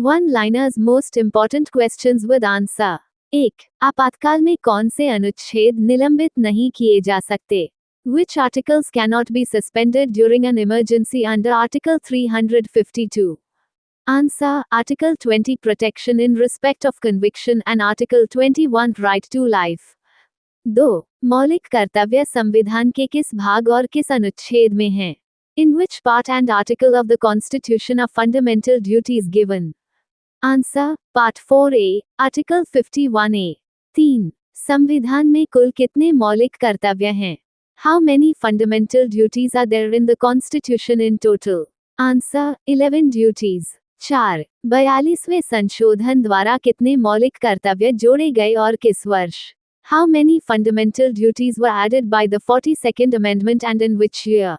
One liners most important questions with answer. 1. आपातकाल में कौन से अनुच्छेद निलंबित नहीं किए जा सकते? Which articles cannot be suspended during an emergency under Article 352? Answer: Article 20 protection in respect of conviction and Article 21 right to life. 2. मौलिक कर्तव्य संविधान के किस भाग और किस अनुच्छेद में हैं? In which part and article of the Constitution are fundamental duties given? Answer: Part 4A, Article 51A. 3. संविधान में कुल कितने मौलिक कर्तव्य हैं? How many fundamental duties are there in the Constitution in total? Answer: 11 duties. 4. 42वें संशोधन द्वारा कितने मौलिक कर्तव्य जोड़े गए और किस वर्ष? How many fundamental duties were added by the 42nd Amendment and in which year?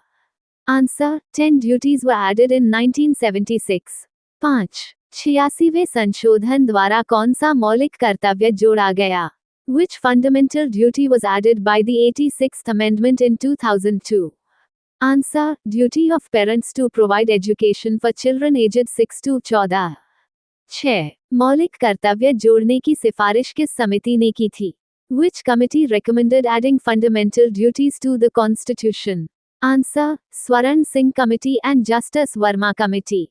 Answer: 10 duties were added in 1976. 5. 86वें संशोधन द्वारा कौन सा मौलिक कर्तव्य जोड़ा गया? Which fundamental duty was added by the 86th Amendment in 2002? Answer: Duty of parents to provide education for children aged 6 to 14. 6. मौलिक कर्तव्य जोड़ने की सिफारिश किस समिति ने की थी? Which committee recommended adding fundamental duties to the Constitution? Answer: स्वर्ण Singh committee and Justice Verma committee.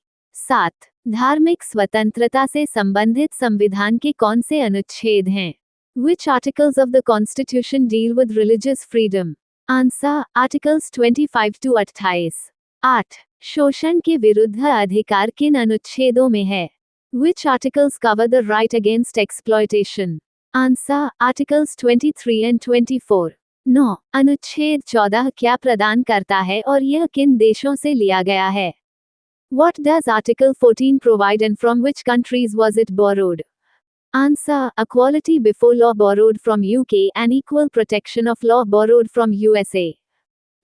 7. धार्मिक स्वतंत्रता से संबंधित संविधान के कौन से अनुच्छेद हैं? Which articles of the Constitution deal with religious freedom? Answer: Articles 25 to 28. 8. शोषण के विरुद्ध अधिकार किन अनुच्छेदों में है? Which articles cover the right against exploitation? Answer: Articles 23 and 24. 9. अनुच्छेद 14 क्या प्रदान करता है और यह किन देशों से लिया गया है? What does Article 14 provide and from which countries was it borrowed? Answer: Equality before law borrowed from UK and equal protection of law borrowed from USA.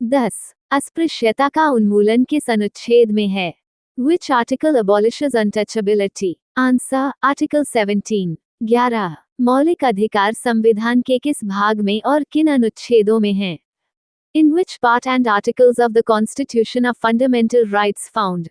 10. अस्पृश्यता का उन्मूलन किस अनुच्छेद में है? Which article abolishes untouchability? Answer: Article 17. 11. मौलिक अधिकार संविधान के किस भाग में और किन अनुच्छेदों में हैं? In which part and articles of the Constitution are fundamental rights found?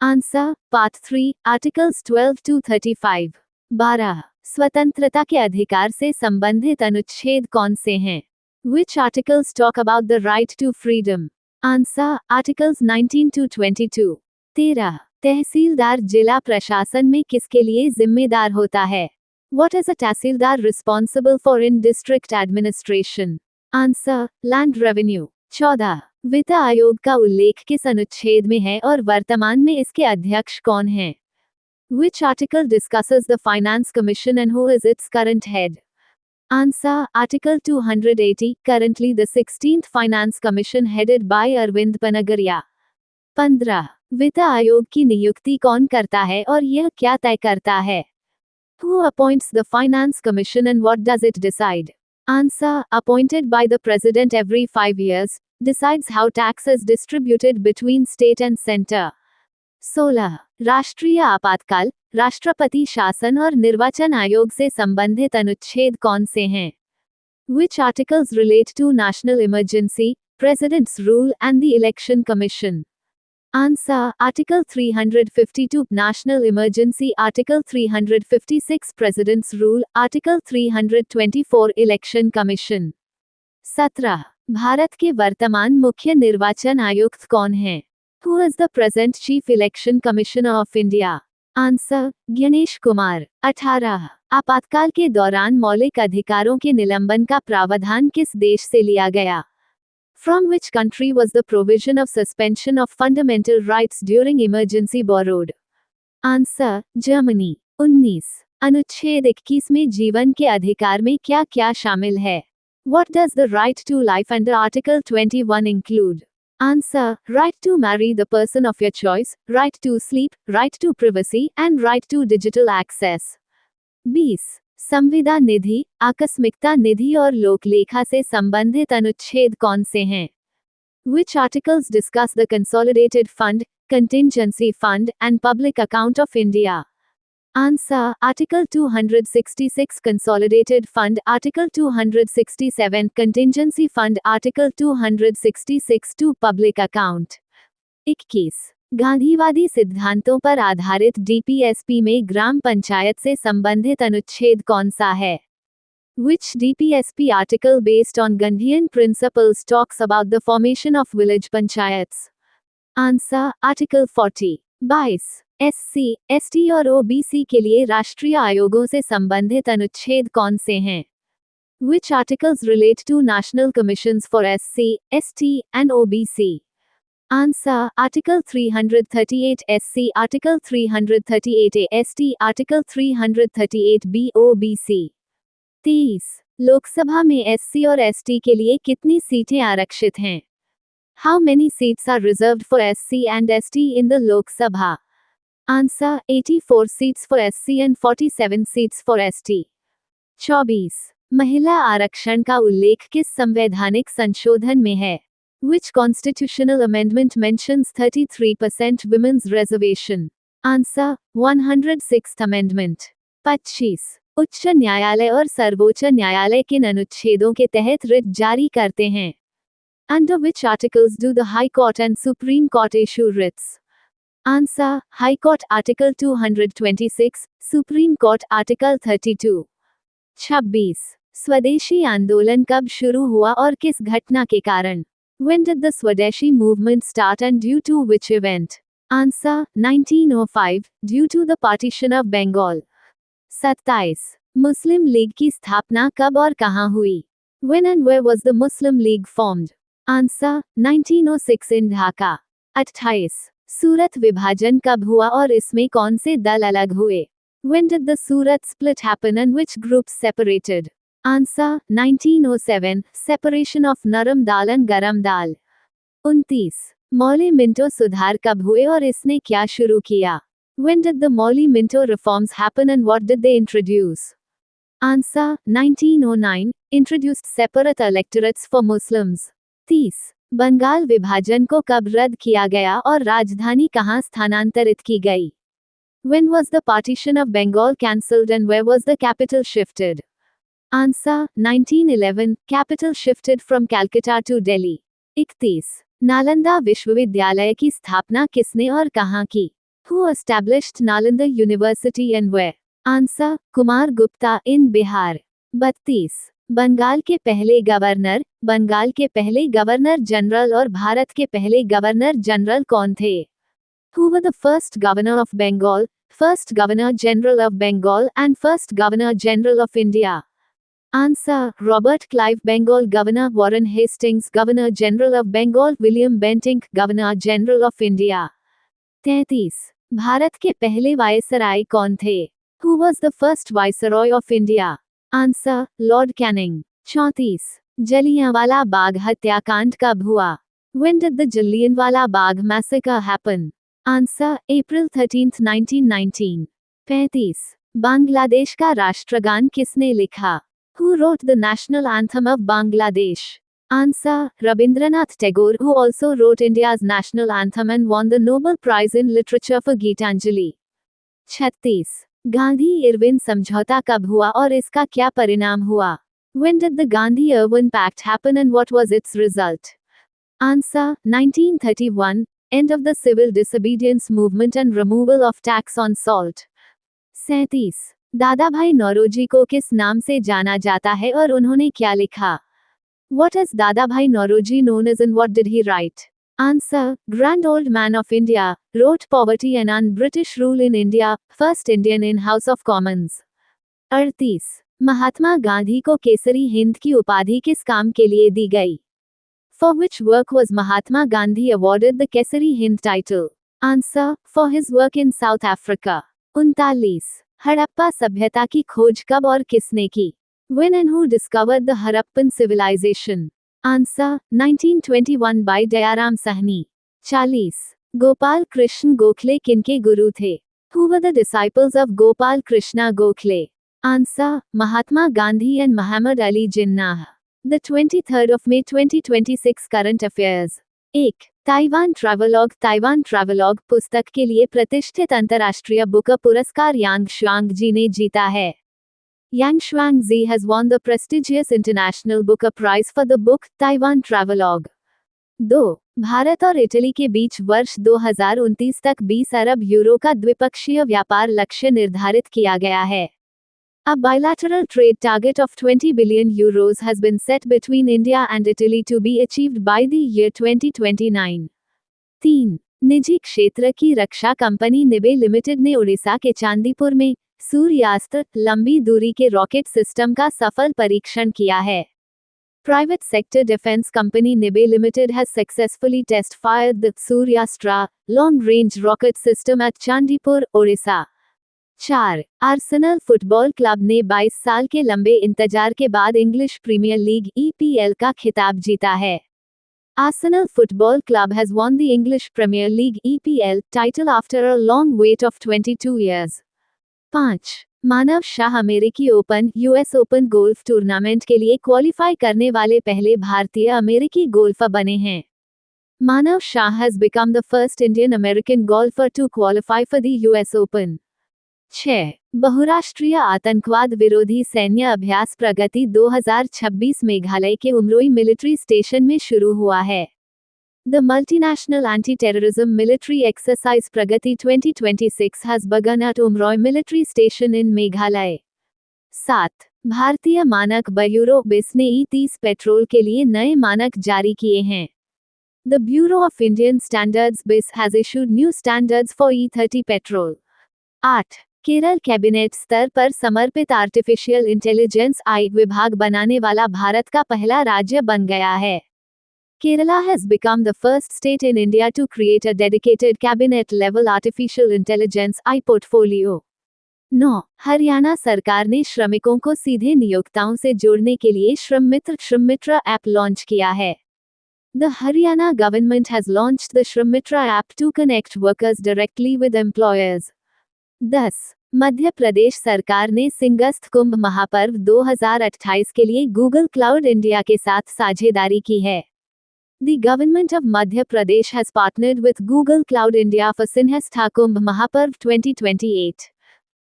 Answer: Part 3, Articles 12 to 35. 12. स्वतंत्रता के अधिकार से संबंधित अनुच्छेद कौन से हैं? Which articles talk about the right to freedom? Answer: Articles 19 to 22. 13. तहसीलदार जिला प्रशासन में किसके लिए जिम्मेदार होता है? What is a tehsildar responsible for in district administration? Answer: Land revenue. 14. वित्त आयोग का उल्लेख किस अनुच्छेद में है और वर्तमान में इसके अध्यक्ष कौन हैं? Which article discusses the Finance Commission and who is its current head? Answer: Article 280, currently the 16th Finance Commission headed by Arvind Panagaria. 15. वित्त आयोग की नियुक्ति कौन करता है और यह क्या तय करता है? Who appoints the Finance Commission and what does it decide? Answer: Appointed by the President every 5 years, decides how tax is distributed between state and center. 16. राष्ट्रीय आपातकाल, राष्ट्रपति शासन और निर्वाचन आयोग से संबंधित अनुच्छेद कौन से हैं? Which articles relate to national emergency, President's rule and the Election Commission? Answer: Article 352 National Emergency, Article 356 President's rule, Article 324 Election Commission. 17. Bharat के वर्तमान मुख्य निर्वाचन आयुक्त कौन हैं? Who is the present Chief Election Commissioner of India? Answer: Ganesh Kumar. 18. आपातकाल के दौरान मौलिक अधिकारों के निलंबन का प्रावधान किस देश से लिया गया? From which country was the provision of suspension of fundamental rights during emergency borrowed? Answer: Germany. 19. अनुच्छेद 21 में जीवन के अधिकार में क्या क्या शामिल है? What does the right to life under Article 21 include? Answer: right to marry the person of your choice, right to sleep, right to privacy, and right to digital access. 20. संविदा निधि, आकस्मिकता निधि और लोकलेखा से संबंधित अनुच्छेद कौन से हैं? Which articles discuss the Consolidated Fund, Contingency Fund, and Public Account of India? Answer: Article 266 Consolidated Fund, Article 267 Contingency Fund, Article 266 to Public Account. 21. गांधीवादी सिद्धांतों पर आधारित डीपीएसपी में ग्राम पंचायत से संबंधित अनुच्छेद कौन सा है? Which DPSP article based on Gandhian principles talks about the formation of village panchayats? Answer: Article 40. 22. SC, ST और OBC के लिए राष्ट्रीय आयोगों से संबंधित अनुच्छेद कौन से हैं? Which articles relate to national commissions for SC, ST, and OBC? Answer: Article 338 SC, Article 338A ST, Article 338B OBC. 23. Lok Sabha में एससी और एसटी के लिए कितनी सीटें आरक्षित हैं? How many seats are reserved for SC and ST in the Lok Sabha? Answer: 84 seats for SC and 47 seats for ST. 24. महिला आरक्षण का उल्लेख किस संवैधानिक संशोधन में है? Which constitutional amendment mentions 33% women's reservation? Answer: 106th Amendment. 25. उच्च न्यायालय और सर्वोच्च न्यायालय किन अनुच्छेदों के तहत रिट जारी करते हैं? Under which articles do the High Court and Supreme Court issue writs? Answer: High Court Article 226, Supreme Court Article 32. 26. स्वदेशी आंदोलन कब शुरू हुआ और किस घटना के कारण? When did the Swadeshi movement start and due to which event? Answer: 1905, due to the partition of Bengal. 27. Muslim league की स्थापना कब और कहाँ हुई? When and where was the Muslim League formed? Answer: 1906 in Dhaka. 28. सूरत विभाजन कब हुआ और इसमें कौन से दल अलग हुए? When did the Surat split happen and which groups separated? Answer: 1907, separation of Naram Dal and Garam Dal. 29. Morley Minto सुधार कब हुए और इसने क्या शुरू किया? When did the Mauly Minto reforms happen and what did they introduce? Answer: 1909, introduced separate electorates for Muslims. 30. Bengal विभाजन को कब रद्द किया गया और राजधानी कहाँ स्थानांतरित की गई? When was the partition of Bengal cancelled and where was the capital shifted? Answer: 1911, capital shifted from Calcutta to Delhi. 31. Nalanda विश्वविद्यालय की स्थापना किसने और कहाँ की? Who established Nalanda University and where? Answer: Kumar Gupta in Bihar. 32. Bengal के पहले governor general और भारत के पहले गवर्नर जनरल कौन थे? Who were the first governor of Bengal, first governor general of Bengal and first governor general of India? Answer: Robert Clive, Bengal governor; Warren Hastings, governor general of Bengal; William Bentinck, governor general of India. 33. Bharat के पहले viceroy कौन थे? Who was the first viceroy of India? Answer: Lord Canning. 34. Jallianwala Bagh हत्याकांड कब हुआ? When did the Jallianwala Bagh massacre happen? Answer: April 13, 1919. 35. Bangladesh का राष्ट्रगान किसने लिखा? Who wrote the national anthem of Bangladesh? Answer: Rabindranath Tagore, who also wrote India's national anthem and won the Nobel Prize in Literature for Geetanjali. 36. Gandhi Irwin समझौता कब हुआ और इसका क्या परिणाम हुआ? When did the Gandhi-Irwin Pact happen and what was its result? Answer: 1931, end of the civil disobedience movement and removal of tax on salt. 37. Dadabhai Naoroji को किस नाम से जाना जाता है और उन्होंने क्या लिखा? What is Dadabhai Naoroji known as and what did he write? Answer: Grand Old Man of India, wrote Poverty and Un-British Rule in India, first Indian in House of Commons. 38. Mahatma Gandhi को केसरी हिंद की उपाधि किस काम के लिए दी गई? For which work was Mahatma Gandhi awarded the Kesari Hind title? Answer: For his work in South Africa. 39. Harappa सभ्यता की खोज कब और किसने की? When and who discovered the Harappan civilization? Answer: 1921 by Dayaram Sahni. 40. Gopal Krishna Gokhale किनके गुरु थे? Who were the disciples of Gopal Krishna Gokhale? Answer: Mahatma Gandhi and Muhammad Ali Jinnah. The 23rd of May 2026 current affairs. 1. Taiwan travelogue पुस्तक के लिए प्रतिष्ठित अंतर्राष्ट्रीय book पुरस्कार यांग शुआंग ने जीता है. Yang Shuangzi has won the prestigious International Booker Prize for the book Taiwan Travelogue. 2. Bharat और इटली के बीच वर्ष 2029 तक 20 अरब यूरो का द्विपक्षीय व्यापार लक्ष्य निर्धारित किया गया है। A bilateral trade target of 20 billion euros has been set between India and Italy to be achieved by the year 2029. 3. निजी क्षेत्र की रक्षा कंपनी निबे लिमिटेड ने उड़ीसा के चांदीपुर में सूर्यास्त लंबी दूरी के रॉकेट सिस्टम का सफल परीक्षण किया है। Private sector defense company Nibe Limited has successfully test-fired the Suryastra long-range rocket system at Chandipur, Orissa. 4. Arsenal football club ने 22 साल के लंबे इंतजार के बाद इंग्लिश प्रीमियर लीग EPL का खिताब जीता है। Arsenal Football Club has won the English Premier League EPL title after a long wait of 22 years. 5. मानव शाह अमेरिकी open US open golf tournament के लिए क्वालिफाई करने वाले पहले भारतीय अमेरिकी गोल्फर बने हैं। मानव Shah has become the first Indian American golfer to qualify for the US Open. 6. बहुराष्ट्रीय आतंकवाद विरोधी सैन्य अभ्यास प्रगति 2026 मेघालय के उमरोई मिलिट्री स्टेशन में शुरू हुआ है। The multinational anti-terrorism military exercise Pragati 2026 has begun at Umroi military station in Meghalaya. 7. भारतीय मानक ब्यूरो BIS ने E30 पेट्रोल के लिए नए मानक जारी किए हैं। The Bureau of Indian Standards BIS has issued new standards for E30 petrol. 8. Kerala cabinet स्तर पर समर्पित आर्टिफिशियल इंटेलिजेंस AI विभाग बनाने वाला भारत का पहला राज्य बन गया है। Kerala has become the first state in India to create a dedicated cabinet-level artificial intelligence AI portfolio. 9. Haryana सरकार ने श्रमिकों को सीधे नियोक्ताओं से जोड़ने के लिए श्रममित्र ऐप लॉन्च किया है। The Haryana government has launched the Shrammitra app to connect workers directly with employers. 10. Madhya Pradesh सरकार ने सिंगस्थ कुंभ महापर्व 2028 के लिए गूगल क्लाउड इंडिया के साथ साझेदारी की है। The government of Madhya Pradesh has partnered with Google Cloud India for Sinhastha Kumbh Mahaparv 2028.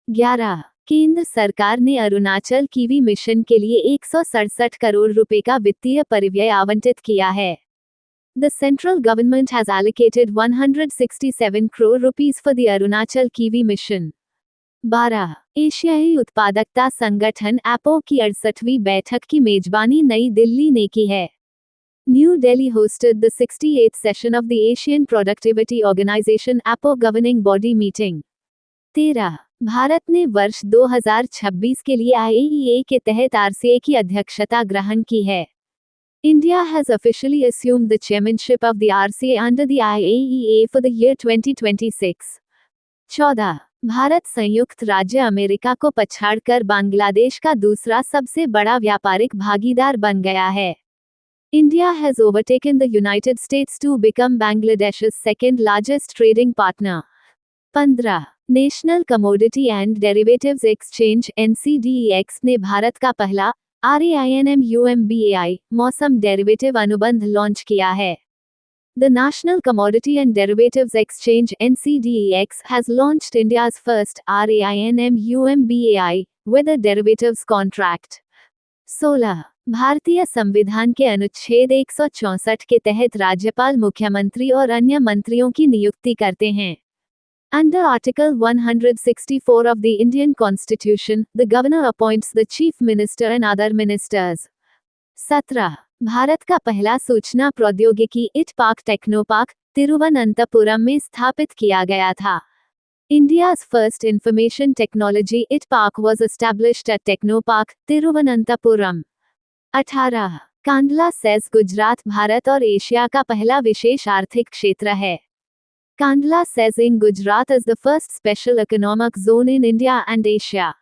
11. केंद्र सरकार ने अरुणाचल कीवी मिशन के लिए 167 करोड़ रुपए का वित्तीय परिव्यय आवंटित किया है। The central government has allocated 167 crore rupees for the Arunachal Kiwi mission. 12. एशियाई उत्पादकता संगठन APO की 68वीं बैठक की मेजबानी नई दिल्ली ने की है। New Delhi hosted the 68th session of the Asian Productivity Organization APO governing body meeting. 13. Bharat ने वर्ष 2026 के लिए IAEA के तहत RCA की अध्यक्षता ग्रहण की है। India has officially assumed the chairmanship of the RCA under the IAEA for the year 2026. 14. Bharat संयुक्त राज्य अमेरिका को पछाड़कर बांग्लादेश का दूसरा सबसे बड़ा व्यापारिक भागीदार बन गया है। India has overtaken the United States to become Bangladesh's second largest trading partner. 15. National commodity and derivatives exchange NCDEX ने भारत का पहला RAINMUMBAI मौसम डेरिवेटिव अनुबंध लॉन्च किया है। The National Commodity and Derivatives Exchange NCDEX has launched India's first RAINMUMBAI weather derivatives contract. 16. भारतीय संविधान के अनुच्छेद 164 के तहत राज्यपाल मुख्यमंत्री और अन्य मंत्रियों की नियुक्ति करते हैं। Under Article 164 of the Indian Constitution, the Governor appoints the Chief Minister and other ministers. 17. Bharat का पहला सूचना प्रौद्योगिकी IT पार्क टेक्नोपार्क तिरुवनंतपुरम में स्थापित किया गया था। India's first information technology IT park was established at Technopark, Tiruvananthapuram. 18. Kandla says Gujarat Bharat और एशिया का पहला विशेष आर्थिक क्षेत्र है। Kandla says in Gujarat is the first special economic zone in India and Asia.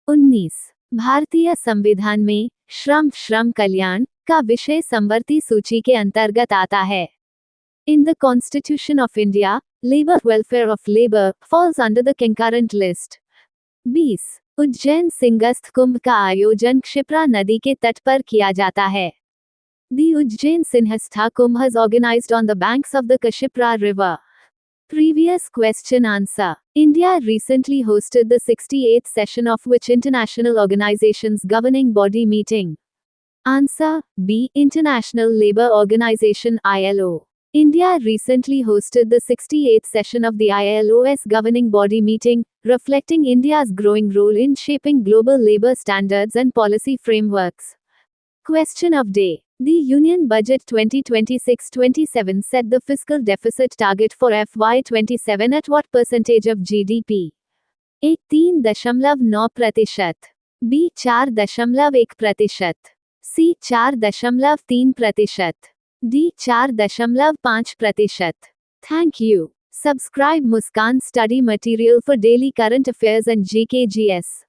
19. भारतीय संविधान में श्रम कल्याण का विषय संवर्ती सूची के अंतर्गत आता है। In the constitution of India labour welfare of labour falls under the concurrent list. 20. Ujjain Simhastha Kumbh का आयोजन क्षिप्रा नदी के तट पर किया जाता है। The Ujjain Sinhastha Kumbh is organized on the banks of the Kashipra River. Previous question answer. India recently hosted the 68th session of which international organization's governing body meeting? Answer B. International Labour Organization ILO. India recently hosted the 68th session of the ILO's governing body meeting, reflecting India's growing role in shaping global labor standards and policy frameworks. Question of day. The Union Budget 2026-27 set the fiscal deficit target for FY27 at what percentage of GDP? A. 3.9%, B. 4.1%, C. 4.3%, D. 4.5%. Thank you. Subscribe Muskan Study Material for daily current affairs and GKGS.